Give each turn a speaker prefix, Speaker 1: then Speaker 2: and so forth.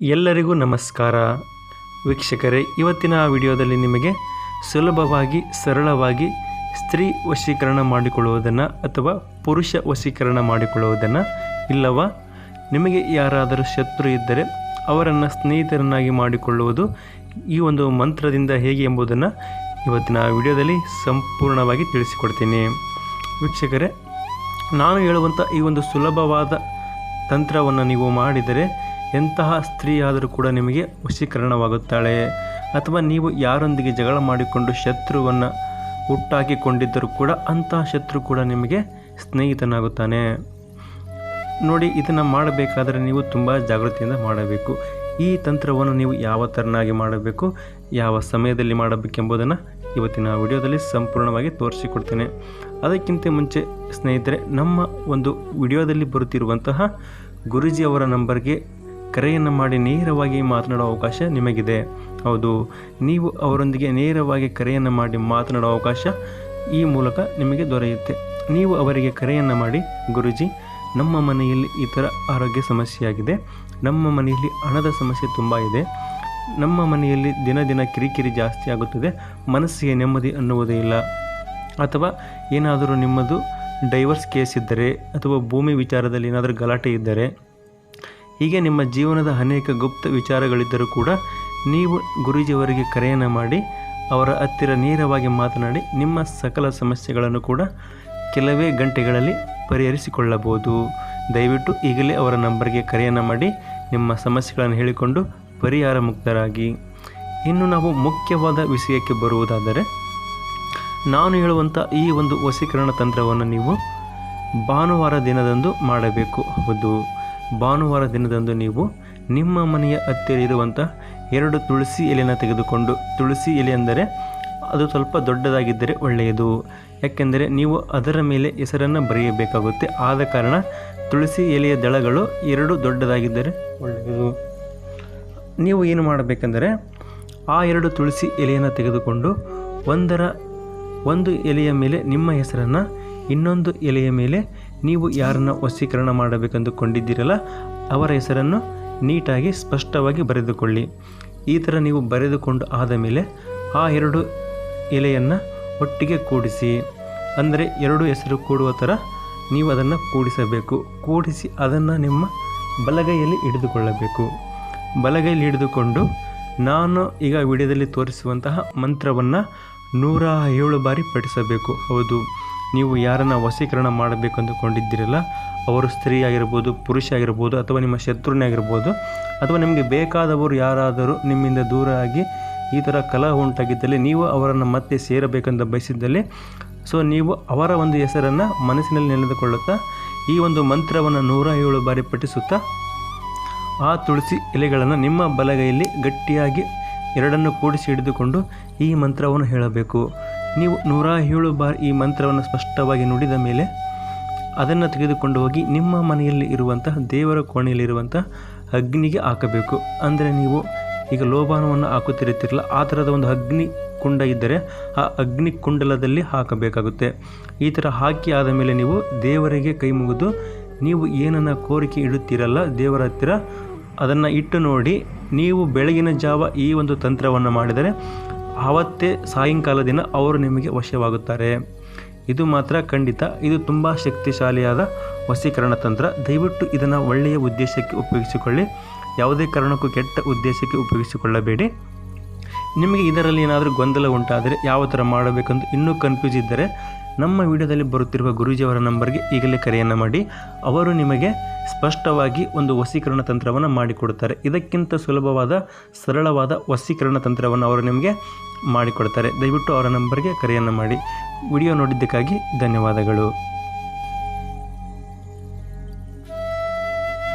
Speaker 1: ಎಲ್ಲರಿಗೂ ನಮಸ್ಕಾರ ವೀಕ್ಷಕರೇ. ಇವತ್ತಿನ ವಿಡಿಯೋದಲ್ಲಿ ನಿಮಗೆ ಸುಲಭವಾಗಿ ಸರಳವಾಗಿ ಸ್ತ್ರೀ ವಶೀಕರಣ ಮಾಡಿಕೊಳ್ಳುವುದನ್ನು ಅಥವಾ ಪುರುಷ ವಶೀಕರಣ ಮಾಡಿಕೊಳ್ಳುವುದನ್ನು, ಇಲ್ಲವ ನಿಮಗೆ ಯಾರಾದರೂ ಶತ್ರು ಇದ್ದರೆ ಅವರನ್ನು ಸ್ನೇಹಿತರನ್ನಾಗಿ ಮಾಡಿಕೊಳ್ಳುವುದು ಈ ಒಂದು ಮಂತ್ರದಿಂದ ಹೇಗೆ ಎಂಬುದನ್ನು ಇವತ್ತಿನ ವಿಡಿಯೋದಲ್ಲಿ ಸಂಪೂರ್ಣವಾಗಿ ತಿಳಿಸಿಕೊಡ್ತೀನಿ. ವೀಕ್ಷಕರೇ, ನಾನು ಹೇಳುವಂಥ ಈ ಒಂದು ಸುಲಭವಾದ ತಂತ್ರವನ್ನು ನೀವು ಮಾಡಿದರೆ ಎಂತಹ ಸ್ತ್ರೀಯಾದರೂ ಕೂಡ ನಿಮಗೆ ವಶೀಕರಣವಾಗುತ್ತಾಳೆ. ಅಥವಾ ನೀವು ಯಾರೊಂದಿಗೆ ಜಗಳ ಮಾಡಿಕೊಂಡು ಶತ್ರುವನ್ನು ಹುಟ್ಟಾಕಿಕೊಂಡಿದ್ದರೂ ಕೂಡ ಅಂತಹ ಶತ್ರು ಕೂಡ ನಿಮಗೆ ಸ್ನೇಹಿತನಾಗುತ್ತಾನೆ. ನೋಡಿ, ಇದನ್ನು ಮಾಡಬೇಕಾದರೆ ನೀವು ತುಂಬ ಜಾಗೃತಿಯಿಂದ ಮಾಡಬೇಕು. ಈ ತಂತ್ರವನ್ನು ನೀವು ಯಾವ ಥರನಾಗಿ ಮಾಡಬೇಕು, ಯಾವ ಸಮಯದಲ್ಲಿ ಮಾಡಬೇಕೆಂಬುದನ್ನು ಇವತ್ತಿನ ವಿಡಿಯೋದಲ್ಲಿ ಸಂಪೂರ್ಣವಾಗಿ ತೋರಿಸಿಕೊಡ್ತೇನೆ. ಅದಕ್ಕಿಂತ ಮುಂಚೆ ಸ್ನೇಹಿತರೆ, ನಮ್ಮ ಒಂದು ವಿಡಿಯೋದಲ್ಲಿ ಬರುತ್ತಿರುವಂತಹ ಗುರೂಜಿಯವರ ನಂಬರ್ಗೆ ಕರೆಯನ್ನು ಮಾಡಿ ನೇರವಾಗಿ ಮಾತನಾಡುವ ಅವಕಾಶ ನಿಮಗಿದೆ. ಹೌದು, ನೀವು ಅವರೊಂದಿಗೆ ನೇರವಾಗಿ ಕರೆಯನ್ನು ಮಾಡಿ ಮಾತನಾಡುವ ಅವಕಾಶ ಈ ಮೂಲಕ ನಿಮಗೆ ದೊರೆಯುತ್ತೆ. ನೀವು ಅವರಿಗೆ ಕರೆಯನ್ನು ಮಾಡಿ, ಗುರೂಜಿ, ನಮ್ಮ ಮನೆಯಲ್ಲಿ ಈ ಥರ ಆರೋಗ್ಯ ಸಮಸ್ಯೆಯಾಗಿದೆ, ನಮ್ಮ ಮನೆಯಲ್ಲಿ ಹಣದ ಸಮಸ್ಯೆ ತುಂಬ ಇದೆ, ನಮ್ಮ ಮನೆಯಲ್ಲಿ ದಿನ ದಿನ ಕಿರಿಕಿರಿ ಜಾಸ್ತಿ ಆಗುತ್ತದೆ, ಮನಸ್ಸಿಗೆ ನೆಮ್ಮದಿ ಅನ್ನುವುದೇ ಇಲ್ಲ, ಅಥವಾ ಏನಾದರೂ ನಿಮ್ಮದು ಡೈವರ್ಸ್ ಕೇಸ್ ಇದ್ದರೆ ಅಥವಾ ಭೂಮಿ ವಿಚಾರದಲ್ಲಿ ಏನಾದರೂ ಗಲಾಟೆ ಇದ್ದರೆ, ಹೀಗೆ ನಿಮ್ಮ ಜೀವನದ ಅನೇಕ ಗುಪ್ತ ವಿಚಾರಗಳಿದ್ದರೂ ಕೂಡ ನೀವು ಗುರೂಜಿಯವರಿಗೆ ಕರೆಯನ್ನು ಮಾಡಿ ಅವರ ಹತ್ತಿರ ನೇರವಾಗಿ ಮಾತನಾಡಿ ನಿಮ್ಮ ಸಕಲ ಸಮಸ್ಯೆಗಳನ್ನು ಕೂಡ ಕೆಲವೇ ಗಂಟೆಗಳಲ್ಲಿ ಪರಿಹರಿಸಿಕೊಳ್ಳಬಹುದು. ದಯವಿಟ್ಟು ಈಗಲೇ ಅವರ ನಂಬರ್ಗೆ ಕರೆಯನ್ನು ಮಾಡಿ ನಿಮ್ಮ ಸಮಸ್ಯೆಗಳನ್ನು ಹೇಳಿಕೊಂಡು ಪರಿಹಾರ ಮುಕ್ತರಾಗಿ. ಇನ್ನು ನಾವು ಮುಖ್ಯವಾದ ವಿಷಯಕ್ಕೆ ಬರುವುದಾದರೆ, ನಾನು ಹೇಳುವಂಥ ಈ ಒಂದು ವಶೀಕರಣ ತಂತ್ರವನ್ನು ನೀವು ಭಾನುವಾರ ದಿನದಂದು ಮಾಡಬೇಕು. ಹೌದು, ಭಾನುವಾರ ದಿನದಂದು ನೀವು ನಿಮ್ಮ ಮನೆಯ ಹತ್ತಿರ ಇರುವಂಥ 2 ತುಳಸಿ ಎಲೆಯನ್ನು ತೆಗೆದುಕೊಂಡು, ತುಳಸಿ ಎಲೆ ಅಂದರೆ ಅದು ಸ್ವಲ್ಪ ದೊಡ್ಡದಾಗಿದ್ದರೆ ಒಳ್ಳೆಯದು, ಯಾಕೆಂದರೆ ನೀವು ಅದರ ಮೇಲೆ ಹೆಸರನ್ನು ಬರೆಯಬೇಕಾಗುತ್ತೆ. ಆದ ಕಾರಣ ತುಳಸಿ ಎಲೆಯ ದಳಗಳು 2 ದೊಡ್ಡದಾಗಿದ್ದರೆ ಒಳ್ಳೆಯದು. ನೀವು ಏನು ಮಾಡಬೇಕೆಂದರೆ, ಆ 2 ತುಳಸಿ ಎಲೆಯನ್ನು ತೆಗೆದುಕೊಂಡು ಒಂದು ಎಲೆಯ ಮೇಲೆ ನಿಮ್ಮ ಹೆಸರನ್ನು, ಇನ್ನೊಂದು ಎಲೆಯ ಮೇಲೆ ನೀವು ಯಾರನ್ನು ವಶೀಕರಣ ಮಾಡಬೇಕೆಂದುಕೊಂಡಿದ್ದೀರಲ್ಲ ಅವರ ಹೆಸರನ್ನು ನೀಟಾಗಿ ಸ್ಪಷ್ಟವಾಗಿ ಬರೆದುಕೊಳ್ಳಿ. ಈ ಥರ ನೀವು ಬರೆದುಕೊಂಡು ಆದ ಮೇಲೆ ಆ 2 ಎಲೆಯನ್ನು ಒಟ್ಟಿಗೆ ಕೂಡಿಸಿ, ಅಂದರೆ 2 ಹೆಸರು ಕೂಡುವ ಥರ ನೀವು ಅದನ್ನು ಕೂಡಿಸಬೇಕು. ಕೂಡಿಸಿ ಅದನ್ನು ನಿಮ್ಮ ಬಲಗೈಯಲ್ಲಿ ಹಿಡಿದುಕೊಳ್ಳಬೇಕು. ಬಲಗೈಯಲ್ಲಿ ಹಿಡಿದುಕೊಂಡು ನಾನು ಈಗ ವಿಡಿಯೋದಲ್ಲಿ ತೋರಿಸುವಂತಹ ಮಂತ್ರವನ್ನು 107 ಬಾರಿ ಪಠಿಸಬೇಕು. ಹೌದು, ನೀವು ಯಾರನ್ನು ವಶೀಕರಣ ಮಾಡಬೇಕು ಅಂದುಕೊಂಡಿದ್ದೀರಲ್ಲ ಅವರು ಸ್ತ್ರೀ ಆಗಿರ್ಬೋದು, ಪುರುಷ ಆಗಿರ್ಬೋದು, ಅಥವಾ ನಿಮ್ಮ ಶತ್ರುನೇ ಆಗಿರ್ಬೋದು, ಅಥವಾ ನಿಮಗೆ ಬೇಕಾದವರು ಯಾರಾದರೂ ನಿಮ್ಮಿಂದ ದೂರ ಆಗಿ ಈ ಥರ ಕಲಹ ಉಂಟಾಗಿದ್ದಲ್ಲಿ ನೀವು ಅವರನ್ನು ಮತ್ತೆ ಸೇರಬೇಕೆಂದು ಬಯಸಿದ್ದಲ್ಲಿ, ನೀವು ಅವರ ಒಂದು ಹೆಸರನ್ನು ಮನಸ್ಸಿನಲ್ಲಿ ನೆನೆದುಕೊಳ್ಳುತ್ತಾ ಈ ಒಂದು ಮಂತ್ರವನ್ನು 107 ಬಾರಿ ಪಠಿಸುತ್ತಾ ಆ ತುಳಸಿ ಎಲೆಗಳನ್ನು ನಿಮ್ಮ ಬಲಗೈಯಲ್ಲಿ ಗಟ್ಟಿಯಾಗಿ 2 ಕೂಡಿಸಿ ಹಿಡಿದುಕೊಂಡು ಈ ಮಂತ್ರವನ್ನು ಹೇಳಬೇಕು. ನೀವು 107 ಬಾರಿ ಈ ಮಂತ್ರವನ್ನು ಸ್ಪಷ್ಟವಾಗಿ ನುಡಿದ ಮೇಲೆ ಅದನ್ನು ತೆಗೆದುಕೊಂಡು ಹೋಗಿ ನಿಮ್ಮ ಮನೆಯಲ್ಲಿ ಇರುವಂತಹ ದೇವರ ಕೋಣೆಯಲ್ಲಿರುವಂಥ ಅಗ್ನಿಗೆ ಹಾಕಬೇಕು. ಅಂದರೆ ನೀವು ಈಗ ಲೋಬಾನವನ್ನು ಹಾಕುತ್ತಿರುತ್ತಿರಲ್ಲ, ಆ ಥರದ ಒಂದು ಅಗ್ನಿ ಕುಂಡ ಇದ್ದರೆ ಆ ಅಗ್ನಿ ಕುಂಡಲದಲ್ಲಿ ಹಾಕಬೇಕಾಗುತ್ತೆ. ಈ ಥರ ಹಾಕಿ ಆದ ಮೇಲೆ ನೀವು ದೇವರಿಗೆ ಕೈ ಮುಗಿದು ನೀವು ಏನನ್ನು ಕೋರಿಕೆ ಇಡುತ್ತೀರಲ್ಲ ದೇವರ ಹತ್ತಿರ, ಅದನ್ನು ಇಟ್ಟು ನೋಡಿ. ನೀವು ಬೆಳಗಿನ ಜಾವ ಈ ಒಂದು ತಂತ್ರವನ್ನು ಮಾಡಿದರೆ ಆವತ್ತೇ ಸಾಯಂಕಾಲ ದಿನ ಅವರು ನಿಮಗೆ ವಶವಾಗುತ್ತಾರೆ. ಇದು ಮಾತ್ರ ಖಂಡಿತ. ಇದು ತುಂಬ ಶಕ್ತಿಶಾಲಿಯಾದ ವಶೀಕರಣ ತಂತ್ರ. ದಯವಿಟ್ಟು ಇದನ್ನು ಒಳ್ಳೆಯ ಉದ್ದೇಶಕ್ಕೆ ಉಪಯೋಗಿಸಿಕೊಳ್ಳಿ, ಯಾವುದೇ ಕಾರಣಕ್ಕೂ ಕೆಟ್ಟ ಉದ್ದೇಶಕ್ಕೆ ಉಪಯೋಗಿಸಿಕೊಳ್ಳಬೇಡಿ. ನಿಮಗೆ ಇದರಲ್ಲಿ ಏನಾದರೂ ಗೊಂದಲ ಉಂಟಾದರೆ, ಯಾವ ಥರ ಮಾಡಬೇಕೆಂದು ಇನ್ನೂ ಕನ್ಫ್ಯೂಸ್ ಇದ್ದರೆ, ನಮ್ಮ ವಿಡಿಯೋದಲ್ಲಿ ಬರುತ್ತಿರುವ ಗುರೂಜಿಯವರ ನಂಬರ್ಗೆ ಈಗಲೇ ಕರೆಯನ್ನು ಮಾಡಿ. ಅವರು ನಿಮಗೆ ಸ್ಪಷ್ಟವಾಗಿ ಒಂದು ವಶೀಕರಣ ತಂತ್ರವನ್ನು ಮಾಡಿಕೊಡುತ್ತಾರೆ. ಇದಕ್ಕಿಂತ ಸುಲಭವಾದ ಸರಳವಾದ ವಶೀಕರಣ ತಂತ್ರವನ್ನು ಅವರು ನಿಮಗೆ ಮಾಡಿಕೊಡ್ತಾರೆ. ದಯವಿಟ್ಟು ಅವರ ನಂಬರ್ಗೆ ಕರೆಯನ್ನು ಮಾಡಿ. ವಿಡಿಯೋ ನೋಡಿದ್ದಕ್ಕಾಗಿ ಧನ್ಯವಾದಗಳು.